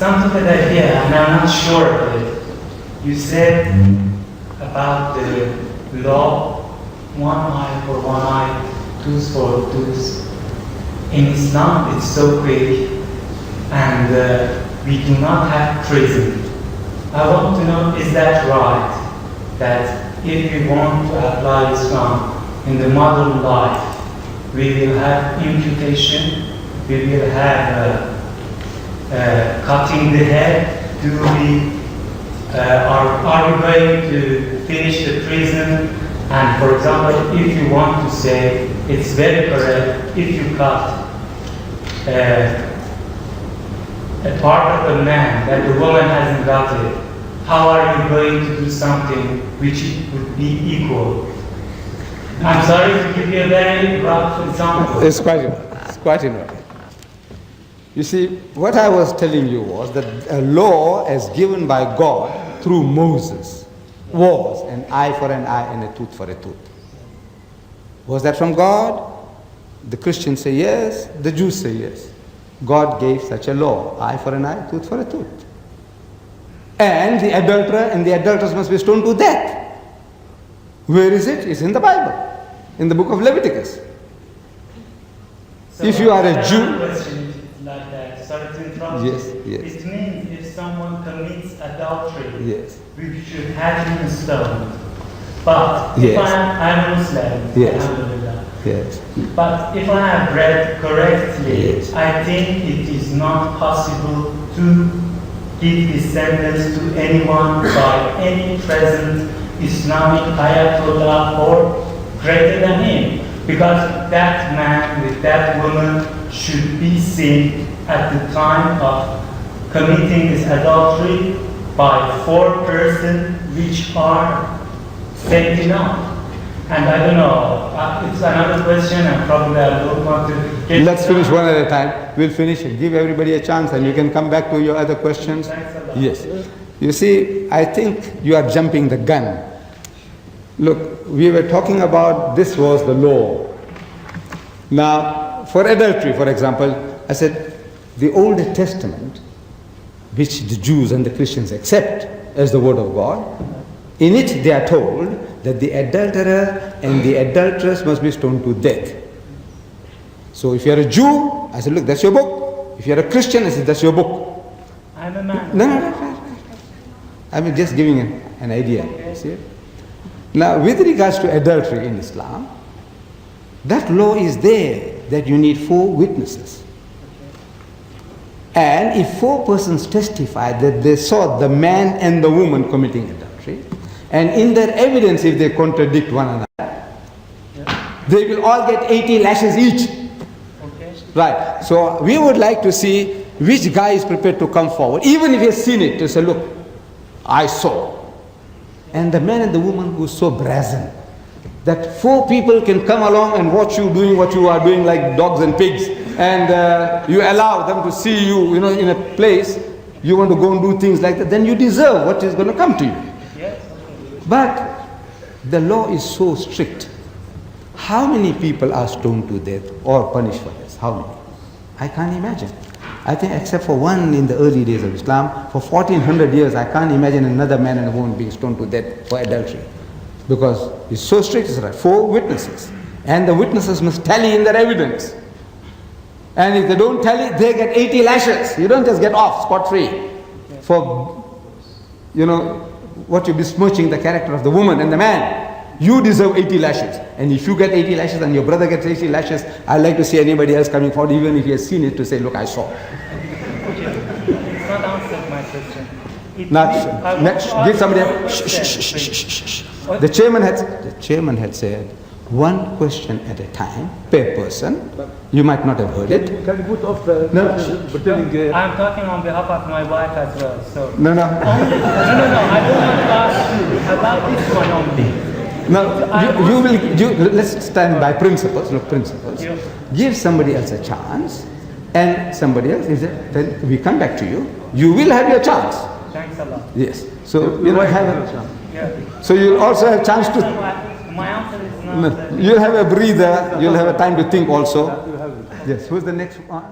something that I hear, and I'm not sure of it. You said about the law, one eye for one eye, tooth for tooth. In Islam, it's so quick, and we do not have prison. I want to know, is that right? That if we want to apply Islam in the modern life, we will have imputation, we will have cutting the head. Do we are we going to finish the prison? And for example, if you want to say it's very correct, if you cut a part of the man that the woman hasn't got it, how are you going to do something which would be equal? I'm sorry to give you a very rough example. It's quite enough. You see, what I was telling you was that a law as given by God through Moses was an eye for an eye and a tooth for a tooth. Was that from God? The Christians say yes, the Jews say yes. God gave such a law, eye for an eye, tooth for a tooth. And the adulterer and the adulteress must be stoned to death. Where is it? It's in the Bible, in the book of Leviticus. So if you are a Jew, like that, sorry to interrupt. Yes. It means if someone commits adultery, yes, we should have him stoned. But yes, if I'm a Muslim, yes, alhamdulillah. Yes. But if I have read correctly, yes, I think it is not possible to give this sentence to anyone by any present Islamic ayatollah or greater than him. Because that man with that woman should be seen at the time of committing this adultery by 4 persons which are saint enough. And I don't know, it's another question and probably I don't want to get... Let's finish one at a time. We'll finish it. Give everybody a chance and you can come back to your other questions. Yes. You see, I think you are jumping the gun. Look, we were talking about this was the law. Now, for adultery, for example, I said the Old Testament, which the Jews and the Christians accept as the word of God, in it they are told that the adulterer and the adulteress must be stoned to death. So if you are a Jew, I said, look, that's your book. If you are a Christian, I said, that's your book. I'm a man. No. I'm just giving an idea. Okay. See it? Now, with regards to adultery in Islam, that law is there that you need 4 witnesses. And if 4 persons testify that they saw the man and the woman committing adultery, and in their evidence, if they contradict one another, they will all get 80 lashes each. Okay. Right. So we would like to see which guy is prepared to come forward, even if he has seen it, to say, look, I saw. And the man and the woman who is so brazen, that 4 people can come along and watch you doing what you are doing like dogs and pigs, and you allow them to see you, in a place, you want to go and do things like that, then you deserve what is going to come to you. But the law is so strict. How many people are stoned to death or punished for this? How many? I can't imagine. I think except for one in the early days of Islam, for 1400 years, I can't imagine another man and a woman being stoned to death for adultery. Because it's so strict, it's right. 4 witnesses. And the witnesses must tally in their evidence. And if they don't tally, they get 80 lashes. You don't just get off scot-free for, what you're besmirching the character of the woman and the man. You deserve 80 lashes. And if you get 80 lashes and your brother gets 80 lashes, I'd like to see anybody else coming forward, even if he has seen it, to say, look, I saw. It's not answered my question. Give somebody else. The chairman had said, 1 question at a time per person. You might not have heard it. Can you put off the... No. I'm talking on behalf of my wife as well. So No. No. I don't want to ask you about this one only. No, let's stand by principles. Look, principles. Yeah. Give somebody else a chance, and somebody else, then we come back to you. You will have your chance. Thanks a lot. Yes. So have a chance. Yeah. So you'll also have a chance to... My answer is no. You'll have a breather. You'll have a time to think also. Yes. Who's the next one?